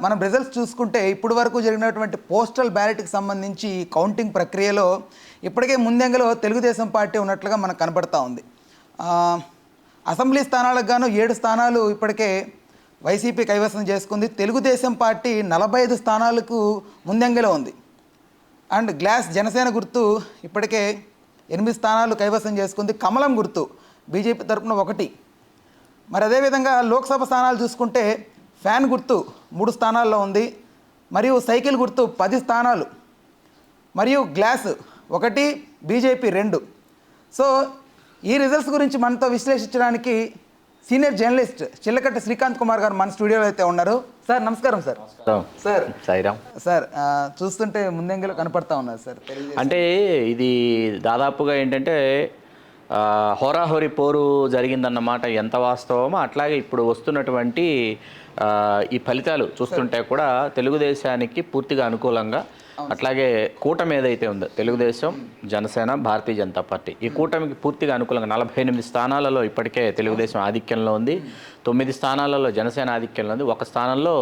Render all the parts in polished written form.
మనం రిజల్ట్స్ చూసుకుంటే ఇప్పటి వరకు జరిగినటువంటి పోస్టల్ బ్యాలెట్కి సంబంధించి కౌంటింగ్ ప్రక్రియలో ఇప్పటికే ముందంగలో తెలుగుదేశం పార్టీ ఉన్నట్లుగా మనకు కనబడతా ఉంది. అసెంబ్లీ స్థానాలకు గాను 7 స్థానాలు ఇప్పటికే వైసీపీ కైవసం చేసుకుంది. తెలుగుదేశం పార్టీ 45 స్థానాలకు ముందంగలో ఉంది. అండ్ గ్లాస్ జనసేన గుర్తు ఇప్పటికే 8 స్థానాలు కైవసం చేసుకుంది. కమలం గుర్తు బీజేపీ తరఫున 1. మరి అదేవిధంగా లోక్సభ స్థానాలు చూసుకుంటే ఫ్యాన్ గుర్తు 3 స్థానాల్లో ఉంది. మరియు సైకిల్ గుర్తు 10 స్థానాలు, మరియు గ్లాస్ 1, బీజేపీ 2. సో ఈ రిజల్ట్స్ గురించి మనతో విశ్లేషించడానికి సీనియర్ జర్నలిస్ట్ చిల్లకట్ట శ్రీకాంత్ కుమార్ గారు మన స్టూడియోలో అయితే ఉన్నారు. సార్ నమస్కారం. సార్ సార్ సాయిరామ్ సార్, చూస్తుంటే ముందంగిలో కనపడతా ఉన్నారు సార్. అంటే ఇది దాదాపుగా ఏంటంటే హోరాహోరీ పోరు జరిగిందన్నమాట. ఎంత వాస్తవమో అట్లాగే ఇప్పుడు వస్తున్నటువంటి ఈ ఫలితాలు చూస్తుంటే కూడా తెలుగుదేశానికి పూర్తిగా అనుకూలంగా, అట్లాగే కూటమి ఏదైతే ఉందో తెలుగుదేశం, జనసేన, భారతీయ జనతా పార్టీ, ఈ కూటమికి పూర్తిగా అనుకూలంగా 48 స్థానాలలో ఇప్పటికే తెలుగుదేశం ఆధిక్యంలో ఉంది, 9 స్థానాలలో జనసేన ఆధిక్యంలో ఉంది, 1 స్థానంలో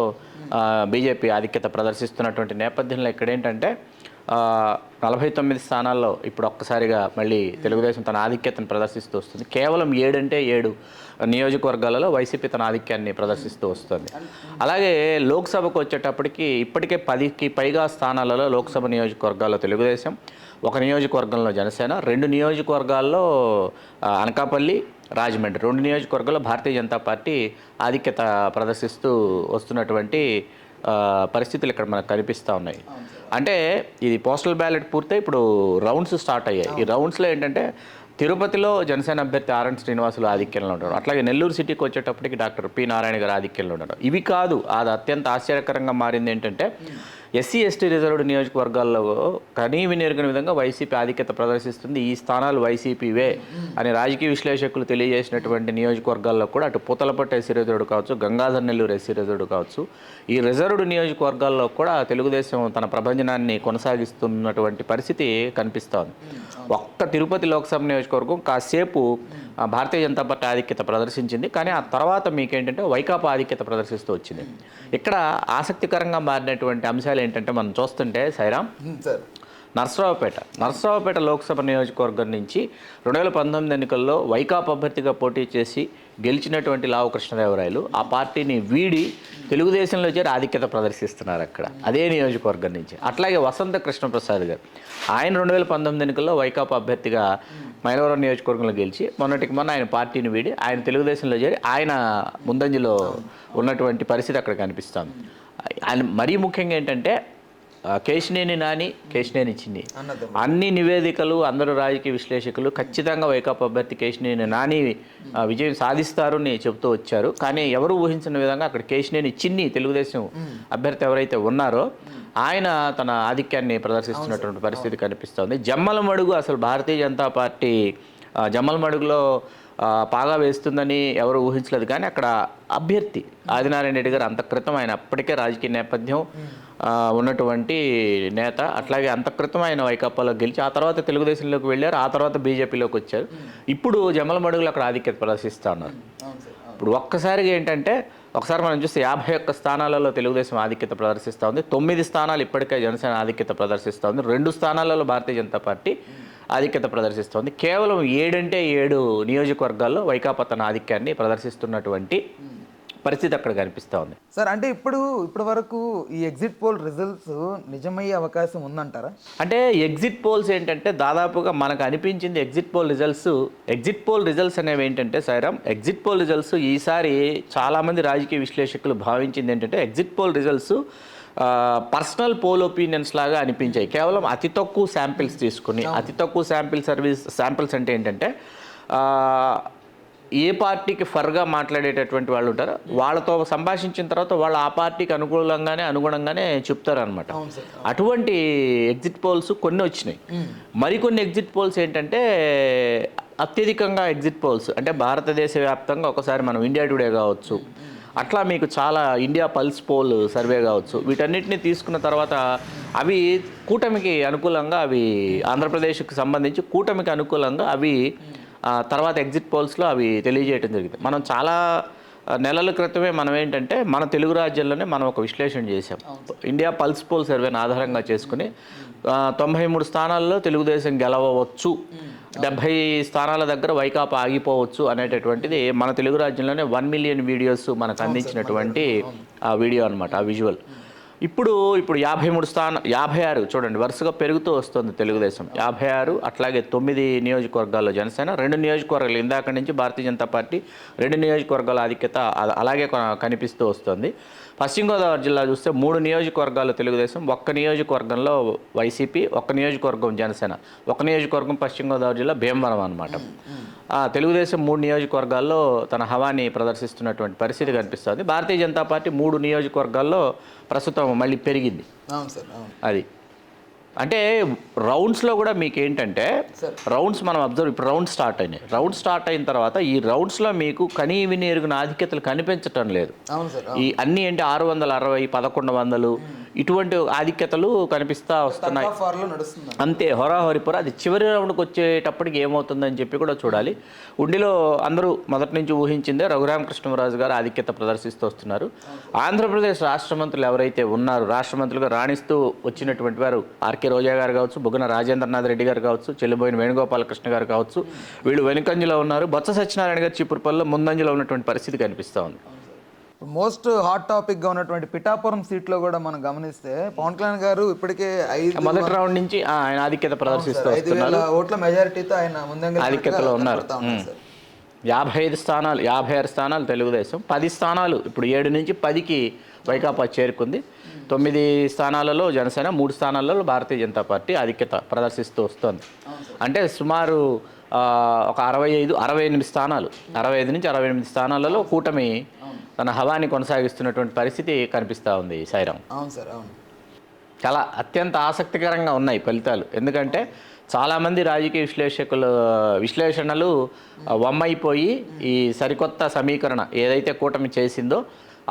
బీజేపీ ఆధిక్యత ప్రదర్శిస్తున్నటువంటి నేపథ్యంలో ఇక్కడ ఏంటంటే 49 స్థానాల్లో ఇప్పుడు ఒక్కసారిగా మళ్ళీ తెలుగుదేశం తన ఆధిక్యతను ప్రదర్శిస్తూ వస్తుంది. కేవలం 7 అంటే 7 నియోజకవర్గాలలో వైసీపీ తన ఆధిక్యాన్ని ప్రదర్శిస్తూ వస్తుంది. అలాగే లోక్సభకు వచ్చేటప్పటికి ఇప్పటికే 10కి పైగా స్థానాలలో లోక్సభ నియోజకవర్గాల్లో తెలుగుదేశం, 1 నియోజకవర్గంలో జనసేన, 2 నియోజకవర్గాల్లో అనకాపల్లి, రాజమండ్రి, 2 నియోజకవర్గాల్లో భారతీయ జనతా పార్టీ ఆధిక్యత ప్రదర్శిస్తూ వస్తున్నటువంటి పరిస్థితులు ఇక్కడ మనకు కనిపిస్తూ ఉన్నాయి. అంటే ఇది పోస్టల్ బ్యాలెట్ పూర్తయి ఇప్పుడు రౌండ్స్ స్టార్ట్ అయ్యాయి. ఈ రౌండ్స్లో ఏంటంటే తిరుపతిలో జనసేన అభ్యర్థి ఆర్ఎన్ శ్రీనివాసులు ఆధిక్యంలో ఉంటారు. అట్లాగే నెల్లూరు సిటీకి వచ్చేటప్పటికి డాక్టర్ పి నారాయణ గారు ఆధిక్యంలో ఉంటారు. ఇవి కాదు, అది అత్యంత ఆశ్చర్యకరంగా మారింది ఏంటంటే ఎస్సీ ఎస్టీ రిజర్వ్డ్ నియోజకవర్గాల్లో కనీవినెరుగని విధంగా వైసీపీ ఆధిక్యత ప్రదర్శిస్తుంది. ఈ స్థానాలు వైసీపీవే అని రాజకీయ విశ్లేషకులు తెలియజేసినటువంటి నియోజకవర్గాల్లో కూడా అటు పూతలపట్టు ఎస్సీ రిజర్వ్డ్ కావచ్చు, గంగాధర్ నెల్లూరు ఎస్సీ రిజర్వ్డ్ కావచ్చు, ఈ రిజర్వ్డ్ నియోజకవర్గాల్లో కూడా తెలుగుదేశం తన ప్రభంజనాన్ని కొనసాగిస్తున్నటువంటి పరిస్థితి కనిపిస్తోంది. ఒక్క తిరుపతి లోక్సభ నియోజకవర్గం కాసేపు భారతీయ జనతా పార్టీ ఆధిక్యత ప్రదర్శించింది, కానీ ఆ తర్వాత మీకేంటంటే వైకాపా ఆధిక్యత ప్రదర్శిస్తూ వచ్చింది. ఇక్కడ ఆసక్తికరంగా మారినటువంటి అంశాలు ఏంటంటే మనం చూస్తుంటే సాయిరామ్, నర్సరావుపేట లోక్సభ నియోజకవర్గం నుంచి 2019 ఎన్నికల్లో వైకాపా అభ్యర్థిగా పోటీ చేసి గెలిచినటువంటి లావు కృష్ణదేవరాయలు ఆ పార్టీని వీడి తెలుగుదేశంలో చేరి ఆధిక్యత ప్రదర్శిస్తున్నారు అక్కడ అదే నియోజకవర్గం నుంచి. అట్లాగే వసంత కృష్ణప్రసాద్ గారు, ఆయన 2019 ఎన్నికల్లో వైకాపా అభ్యర్థిగా మైలవరం నియోజకవర్గంలో గెలిచి మొన్నటికి మొన్న ఆయన పార్టీని వీడి ఆయన తెలుగుదేశంలో చేరి ఆయన ముందంజలో ఉన్నటువంటి పరిస్థితి అక్కడ కనిపిస్తుంది. ఆయన మరీ ముఖ్యంగా ఏంటంటే కేశినేని నాని, కేశినేని చిన్ని అన్ని నివేదికలు, అందరూ రాజకీయ విశ్లేషకులు ఖచ్చితంగా వైకాపా అభ్యర్థి కేశినేని నాని విజయం సాధిస్తారు అని చెబుతూ వచ్చారు. కానీ ఎవరు ఊహించిన విధంగా అక్కడ కేశినేని చిన్ని తెలుగుదేశం అభ్యర్థి ఎవరైతే ఉన్నారో ఆయన తన ఆధిక్యాన్ని ప్రదర్శిస్తున్నటువంటి పరిస్థితి కనిపిస్తోంది. జమ్మలమడుగు అసలు భారతీయ జనతా పార్టీ జమ్మలమడుగులో పాగా వేస్తుందని ఎవరు ఊహించలేదు. కానీ అక్కడ అభ్యర్థి ఆదినారాయణ రెడ్డి గారు అంత క్రితం, ఆయన అప్పటికే రాజకీయ నేపథ్యం ఉన్నటువంటి నేత, అట్లాగే అంత క్రితం ఆయన వైకాపాలో గెలిచి ఆ తర్వాత తెలుగుదేశంలోకి వెళ్ళారు, ఆ తర్వాత బీజేపీలోకి వచ్చారు. ఇప్పుడు జమ్మలమడుగులో అక్కడ ఆధిక్యత ప్రదర్శిస్తూ ఉన్నారు. ఇప్పుడు ఒక్కసారిగా ఏంటంటే ఒకసారి మనం చూస్తే 51 స్థానాలలో తెలుగుదేశం ఆధిక్యత ప్రదర్శిస్తూ ఉంది, 9 స్థానాలు ఇప్పటికే జనసేన ఆధిక్యత ప్రదర్శిస్తూ ఉంది, 2 స్థానాలలో భారతీయ జనతా పార్టీ ఆధిక్యత ప్రదర్శిస్తోంది. కేవలం 7 అంటే 7 నియోజకవర్గాల్లో వైకాపా తన ఆధిక్యాన్ని ప్రదర్శిస్తున్నటువంటి పరిస్థితి అక్కడ కనిపిస్తూ ఉంది. సార్, అంటే ఇప్పుడు వరకు ఈ ఎగ్జిట్ పోల్ రిజల్ట్స్ నిజమయ్యే అవకాశం ఉందంటారా? అంటే ఎగ్జిట్ పోల్స్ ఏంటంటే దాదాపుగా మనకు అనిపించింది ఎగ్జిట్ పోల్ రిజల్ట్స్ అనేవి ఏంటంటే సాయిరామ్, ఎగ్జిట్ పోల్ రిజల్ట్స్ ఈసారి చాలామంది రాజకీయ విశ్లేషకులు భావించింది ఏంటంటే exit poll results personal poll opinions లాగా అనిపించాయి. కేవలం అతి తక్కువ శాంపిల్స్ తీసుకుని, అతి తక్కువ శాంపిల్స్ అంటే ఏంటంటే ఏ పార్టీకి ఫర్గా మాట్లాడేటటువంటి వాళ్ళు ఉంటారో వాళ్ళతో సంభాషించిన తర్వాత వాళ్ళు ఆ పార్టీకి అనుగుణంగానే చెప్తారనమాట. అటువంటి ఎగ్జిట్ పోల్స్ కొన్ని వచ్చినాయి. మరికొన్ని ఎగ్జిట్ పోల్స్ ఏంటంటే అత్యధికంగా ఎగ్జిట్ పోల్స్ అంటే భారతదేశ వ్యాప్తంగా ఒకసారి మనం ఇండియా టుడే కావచ్చు, అట్లా మీకు చాలా ఇండియా పల్స్ పోల్ సర్వే కావచ్చు, వీటన్నిటిని తీసుకున్న తర్వాత అవి కూటమికి అనుకూలంగా, అవి ఆంధ్రప్రదేశ్కి సంబంధించి కూటమికి అనుకూలంగా అవి తర్వాత ఎగ్జిట్ పోల్స్లో అవి తెలియజేయడం జరిగింది. మనం చాలా నెలల క్రితమే మనం ఏంటంటే మన తెలుగు రాజ్యాల్లోనే మనం ఒక విశ్లేషణ చేశాం. ఇండియా పల్స్ పోల్ సర్వేని ఆధారంగా చేసుకుని 93 స్థానాల్లో తెలుగుదేశం గెలవచ్చు, 70 స్థానాల దగ్గర వైకాపా ఆగిపోవచ్చు అనేటటువంటిది మన తెలుగు రాజ్యంలోనే 1 మిలియన్ వీడియోస్ మనకు అందించినటువంటి ఆ వీడియో అనమాట, ఆ విజువల్. ఇప్పుడు 56 చూడండి, వరుసగా పెరుగుతూ వస్తుంది తెలుగుదేశం. 56, అట్లాగే 9 నియోజకవర్గాల్లో జనసేన, 2 నియోజకవర్గాలు ఇందాక నుంచి భారతీయ జనతా పార్టీ 2 నియోజకవర్గాల ఆధిక్యత అలాగే కనిపిస్తూ వస్తుంది. పశ్చిమ గోదావరి జిల్లా చూస్తే 3 నియోజకవర్గాలు తెలుగుదేశం, 1 నియోజకవర్గంలో వైసీపీ, 1 నియోజకవర్గం జనసేన, 1 నియోజకవర్గం పశ్చిమ గోదావరి జిల్లా భీమవరం అనమాట. తెలుగుదేశం 3 నియోజకవర్గాల్లో తన హవాని ప్రదర్శిస్తున్నటువంటి పరిస్థితి కనిపిస్తుంది. భారతీయ జనతా పార్టీ 3 నియోజకవర్గాల్లో ప్రస్తుతం మళ్ళీ పెరిగింది. అది అంటే రౌండ్స్లో కూడా మీకు ఏంటంటే రౌండ్స్ మనం అబ్జర్వ్, ఇప్పుడు రౌండ్ స్టార్ట్ అయినాయి. రౌండ్ స్టార్ట్ అయిన తర్వాత ఈ రౌండ్స్లో మీకు కనీ విని ఎరుగున ఆధిక్యతలు కనిపించటం లేదు. ఈ అన్నీ ఏంటి 660, 1100 ఇటువంటి ఆధిక్యతలు కనిపిస్తూ వస్తున్నాయి. అంతే హోరాహోరిపుర. అది చివరి రౌండ్కి వచ్చేటప్పటికి ఏమవుతుందని చెప్పి కూడా చూడాలి. ఉండిలో అందరూ మొదటి నుంచి ఊహించిందే రఘురామకృష్ణరాజు గారు ఆధిక్యత ప్రదర్శిస్తూ వస్తున్నారు. ఆంధ్రప్రదేశ్ రాష్ట్ర మంత్రులు ఎవరైతే ఉన్నారో, రాష్ట్ర మంత్రులుగా రాణిస్తూ వచ్చినటువంటి వారు ఆర్కే రోజా గారు కావచ్చు, బుగ్గన రాజేంద్రనాథ్ రెడ్డి గారు కావచ్చు, చెల్లిబోయిన వేణుగోపాలకృష్ణ గారు కావచ్చు, వీళ్ళు వెనుకంజలో ఉన్నారు. బొత్స సత్యనారాయణ గారు చీపురుపల్లిలో ముందంజలో ఉన్నటువంటి పరిస్థితి కనిపిస్తూ ఉంది. మోస్ట్ హాట్ టాపిక్గా ఉన్నటువంటి పిఠాపురం సీట్లో కూడా మనం గమనిస్తే పవన్ కళ్యాణ్ గారు ఇప్పటికే మొదటి రౌండ్ నుంచి ఆయన ఆధిక్యత ప్రదర్శిస్తూ 5,000 ఓట్ల మెజారిటీతో ఆయన ఆధిక్యతలో ఉన్నారు. 56 స్థానాలు తెలుగుదేశం, 10 స్థానాలు ఇప్పుడు 7 నుంచి 10కి వైకాపా చేరుకుంది. 9 స్థానాలలో జనసేన, 3 స్థానాలలో భారతీయ జనతా పార్టీ ఆధిక్యత ప్రదర్శిస్తూ వస్తుంది. అంటే సుమారు ఒక 68 స్థానాలు, 65 నుంచి 68 స్థానాలలో కూటమి తన హవాని కొనసాగిస్తున్నటువంటి పరిస్థితి కనిపిస్తూ ఉంది. సాయిరాం, అవును సార్, అవును. చాలా అత్యంత ఆసక్తికరంగా ఉన్నాయి ఫలితాలు. ఎందుకంటే చాలామంది రాజకీయ విశ్లేషణలు వమ్మైపోయి ఈ సరికొత్త సమీకరణ ఏదైతే కూటమి చేసిందో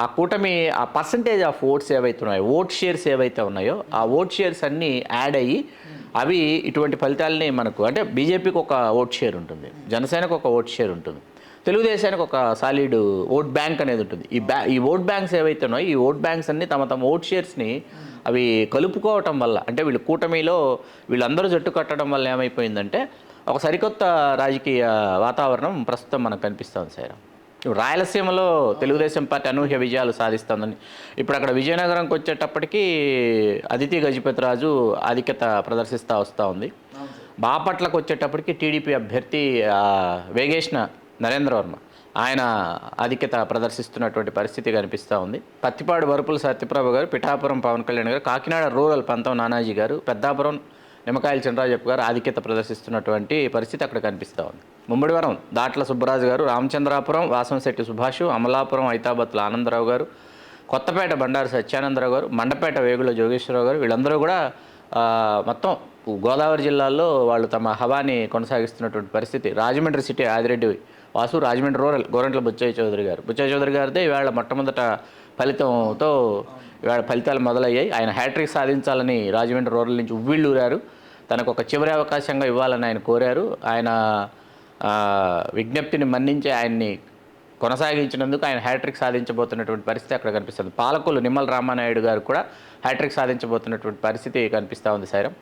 ఆ కూటమి ఆ పర్సంటేజ్ ఆఫ్ ఓట్స్ ఏవైతే ఉన్నాయో, ఓట్ షేర్స్ ఏవైతే ఉన్నాయో ఆ ఓట్ షేర్స్ అన్నీ యాడ్ అయ్యి అవి ఇటువంటి ఫలితాలని మనకు, అంటే బీజేపీకి ఒక ఓట్ షేర్ ఉంటుంది, జనసేనకు ఒక ఓట్ షేర్ ఉంటుంది, తెలుగుదేశానికి ఒక సాలిడ్ ఓట్ బ్యాంక్ అనేది ఉంటుంది. ఈ ఓట్ బ్యాంక్స్ ఏవైతే ఉన్నాయో ఈ ఓట్ బ్యాంక్స్ అన్నీ తమ ఓట్ షేర్స్ని అవి కలుపుకోవటం వల్ల, అంటే వీళ్ళు కూటమిలో వీళ్ళందరూ జట్టు కట్టడం వల్ల ఏమైపోయిందంటే ఒక సరికొత్త రాజకీయ వాతావరణం ప్రస్తుతం మనకు కనిపిస్తుంది. సార్, రాయలసీమలో తెలుగుదేశం పార్టీ అనూహ్య విజయాలు సాధిస్తుందని, ఇప్పుడు అక్కడ విజయనగరంకి వచ్చేటప్పటికి అదితి గజపతిరాజు ఆధిక్యత ప్రదర్శిస్తూ వస్తూ ఉంది. బాపట్లకు వచ్చేటప్పటికి టీడీపీ అభ్యర్థి వేగేష్ణ నరేంద్రవర్మ ఆయన ఆధిక్యత ప్రదర్శిస్తున్నటువంటి పరిస్థితి కనిపిస్తూ ఉంది. పత్తిపాడు వరుపుల సత్యప్రభ గారు, పిఠాపురం పవన్ కళ్యాణ్ గారు, కాకినాడ రూరల్ పంతం నానాజీ గారు, పెద్దాపురం నిమ్మకాయల చంద్రరాజప్ప గారు ఆధిక్యత ప్రదర్శిస్తున్నటువంటి పరిస్థితి అక్కడ కనిపిస్తూ ఉంది. ముమ్మడివరం దాట్ల సుబ్బరాజు గారు, రామచంద్రాపురం వాసంశెట్టి సుభాష్, అమలాపురం ఐతాబత్తుల ఆనందరావు గారు, కొత్తపేట బండారు సత్యానందరావు గారు, మండపేట వేగుల జోగేశ్వరరావు గారు, వీళ్ళందరూ కూడా మొత్తం గోదావరి జిల్లాల్లో వాళ్ళు తమ హవాని కొనసాగిస్తున్నటువంటి పరిస్థితి. రాజమండ్రి సిటీ ఆదిరెడ్డి వాసు, రాజమండ్రి రూరల్ గోరంట్ల బుచ్చయ్య చౌదరి గారిదే ఇవాళ మొట్టమొదట ఫలితంతో ఇవాళ ఫలితాలు మొదలయ్యాయి. ఆయన హ్యాట్రిక్ సాధించాలని రాజమండ్రి రూరల్ నుంచి ఉవ్విళ్ళూరారు. తనకు ఒక చివరి అవకాశంగా ఇవ్వాలని ఆయన కోరారు. ఆయన విజ్ఞప్తిని మన్నించి ఆయన్ని కొనసాగించినందుకు ఆయన హ్యాట్రిక్ సాధించబోతున్నటువంటి పరిస్థితి అక్కడ కనిపిస్తుంది. పాలకులు నిమ్మల రామానాయుడు గారు కూడా హ్యాట్రిక్ సాధించబోతున్నటువంటి పరిస్థితి కనిపిస్తూ ఉంది. సాయిరం,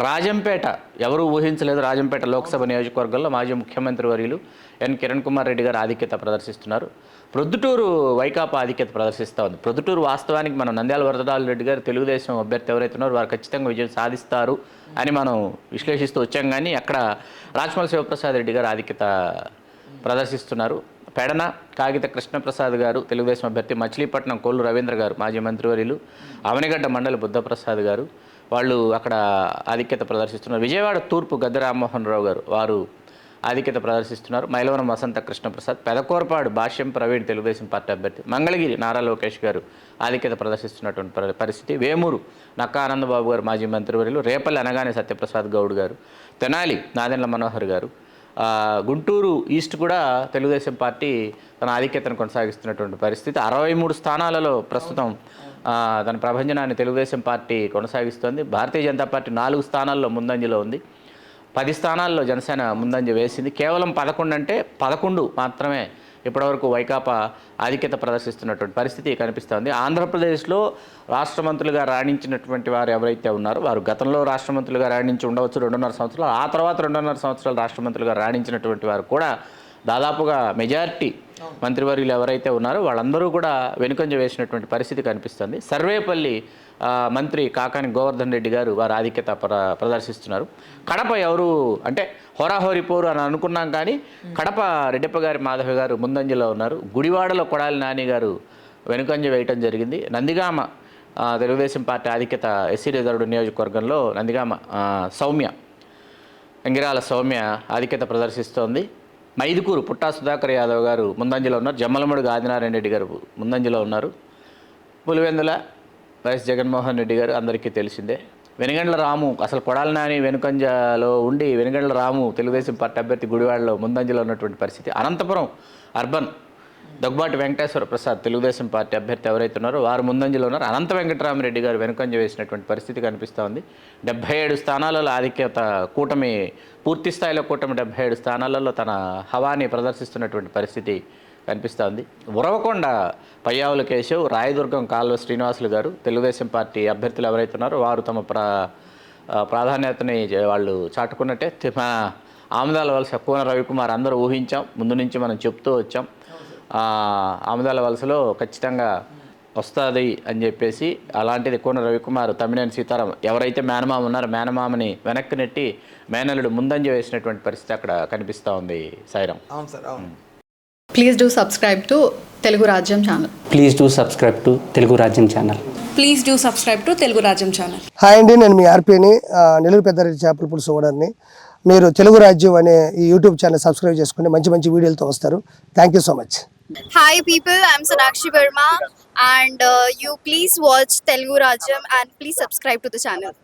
రాజంపేట ఎవరూ ఊహించలేదు. రాజంపేట లోక్సభ నియోజకవర్గంలో మాజీ ముఖ్యమంత్రి వర్యులు ఎన్ కిరణ్ కుమార్ రెడ్డి గారు ఆధిక్యత ప్రదర్శిస్తున్నారు. ప్రొద్దుటూరు వైకాపా ఆధిక్యత ప్రదర్శిస్తూ ఉంది. ప్రొద్దుటూరు వాస్తవానికి మనం నంద్యాల వరదరాజు రెడ్డి గారు తెలుగుదేశం అభ్యర్థి ఎవరైతే ఉన్నారో వారు ఖచ్చితంగా విజయం సాధిస్తారు అని మనం విశ్లేషిస్తూ వచ్చాం. కానీ అక్కడ రాచమల్ శివప్రసాద్ రెడ్డి గారు ఆధిక్యత ప్రదర్శిస్తున్నారు. పెడన కాగిత కృష్ణప్రసాద్ గారు తెలుగుదేశం అభ్యర్థి, మచిలీపట్నం కొల్లు రవీంద్ర గారు మాజీ మంత్రివర్యులు, అవనిగడ్డ మండలి బుద్ధప్రసాద్ గారు వాళ్ళు అక్కడ ఆధిక్యత ప్రదర్శిస్తున్నారు. విజయవాడ తూర్పు గద్దె రామ్మోహన్ రావు గారు వారు ఆధిక్యత ప్రదర్శిస్తున్నారు. మైలవరం వసంత కృష్ణప్రసాద్, పెదకోరపాడు భాష్యం ప్రవీణ్ తెలుగుదేశం పార్టీ అభ్యర్థి, మంగళగిరి నారా లోకేష్ గారు ఆధిక్యత ప్రదర్శిస్తున్నటువంటి పరిస్థితి. వేమూరు నక్కా ఆనందబాబు గారు మాజీ మంత్రివర్యులు, రేపల్లి అనగానే సత్యప్రసాద్ గౌడ్ గారు, తెనాలి నాదెండ్ల మనోహర్ గారు, గుంటూరు ఈస్ట్ కూడా తెలుగుదేశం పార్టీ తన ఆధిక్యతను కొనసాగిస్తున్నటువంటి పరిస్థితి. 63 స్థానాలలో ప్రస్తుతం తన ప్రభంజనాన్ని తెలుగుదేశం పార్టీ కొనసాగిస్తోంది. భారతీయ జనతా పార్టీ 4 స్థానాల్లో ముందంజలో ఉంది. 10 స్థానాల్లో జనసేన ముందంజ వేసింది. కేవలం 11 అంటే 11 మాత్రమే ఇప్పటివరకు వైకాపా ఆధిక్యత ప్రదర్శిస్తున్నటువంటి పరిస్థితి కనిపిస్తోంది. ఆంధ్రప్రదేశ్లో రాష్ట్ర మంత్రులుగా రాణించినటువంటి వారు ఎవరైతే ఉన్నారో వారు గతంలో రాష్ట్ర మంత్రులుగా రాణించి ఉండవచ్చు 2.5 సంవత్సరాలు, ఆ తర్వాత 2.5 సంవత్సరాలు రాష్ట్ర మంత్రులుగా రాణించినటువంటి వారు కూడా దాదాపుగా మెజారిటీ మంత్రివర్యులు ఎవరైతే ఉన్నారో వాళ్ళందరూ కూడా వెనుకంజ వేసినటువంటి పరిస్థితి కనిపిస్తుంది. సర్వేపల్లి మంత్రి కాకాని గోవర్ధన్ రెడ్డి గారు వారు ఆధిక్యత ప్రదర్శిస్తున్నారు. కడప ఎవరు అంటే హోరాహోరీ పోరు అని అనుకున్నాం, కానీ కడప రెడ్డప్ప గారి మాధవి గారు ముందంజలో ఉన్నారు. గుడివాడలో కొడాలి నాని గారు వెనుకంజ వేయటం జరిగింది. నందిగామ తెలుగుదేశం పార్టీ ఆధిక్యత ఎస్సీ రిజర్వ్డ్ నియోజకవర్గంలో నందిగామ సౌమ్య అంగిరాల సౌమ్య ఆధిక్యత ప్రదర్శిస్తోంది. మైదుకూరు పుట్టా సుధాకర్ యాదవ్ గారు ముందంజలో ఉన్నారు. జమ్మలమడుగు ఆదినారాయణ రెడ్డి గారు ముందంజలో ఉన్నారు. పులివెందుల వైఎస్ జగన్మోహన్ రెడ్డి గారు అందరికీ తెలిసిందే. వెనుగండ్ల రాము అసలు కొడాలి నాని వెనుకంజలో ఉండి వెనుగండ్ల రాము తెలుగుదేశం పార్టీ అభ్యర్థి గుడివాడలో ముందంజలో ఉన్నటువంటి పరిస్థితి. అనంతపురం అర్బన్ దగ్గుబాటి వెంకటేశ్వర ప్రసాద్ తెలుగుదేశం పార్టీ అభ్యర్థి ఎవరైతే ఉన్నారో వారు ముందంజలో ఉన్నారు. అనంత వెంకటరామరెడ్డి గారు వెనుకంజ వేసినటువంటి పరిస్థితి కనిపిస్తూ ఉంది. 77 స్థానాలలో ఆధిక్యత కూటమి, పూర్తి స్థాయిలో కూటమి 77 స్థానాలలో తన హవాని ప్రదర్శిస్తున్నటువంటి పరిస్థితి కనిపిస్తోంది. ఉరవకొండ పయ్యావుల కేశవ్, రాయదుర్గం కాల్వ శ్రీనివాసులు గారు తెలుగుదేశం పార్టీ అభ్యర్థులు ఎవరైతే ఉన్నారో వారు తమ ప్రాధాన్యతని వాళ్ళు చాటుకున్నట్టే. మన ఆముదాల వలస కూన రవికుమార్ అందరూ ఊహించాం, ముందు నుంచి మనం చెప్తూ వచ్చాం. ఆముదాల వలసలో ఖచ్చితంగా వస్తుంది అని చెప్పేసి. అలాంటిది కూన రవికుమార్, తమ్మినేని సీతారాం ఎవరైతే మేనమామ ఉన్నారో మేనమామని వెనక్కి నెట్టి మేనల్లుడు ముందంజ వేసినటువంటి పరిస్థితి అక్కడ కనిపిస్తూ ఉంది. సాయిరాం. అవును సార్, అవును. Please do subscribe to Telugu Rajyam channel. Please do subscribe to Telugu Rajyam channel. Please do subscribe to Telugu Rajyam channel. Hi అండి, నేను మీ ఆర్పీని, నెల్లూరు పెద్దారెడ్డి చేపల పులుసు ఓనర్ని. మీరు తెలుగు రాజ్యం అనే ఈ యూట్యూబ్ ఛానల్ సబ్స్క్రైబ్ చేసుకుని మంచి మంచి వీడియోలతో వస్తారు. Thank you so much. Hi people, I'm Sonakshi Verma and you please watch Telugu Rajyam and please subscribe to the channel.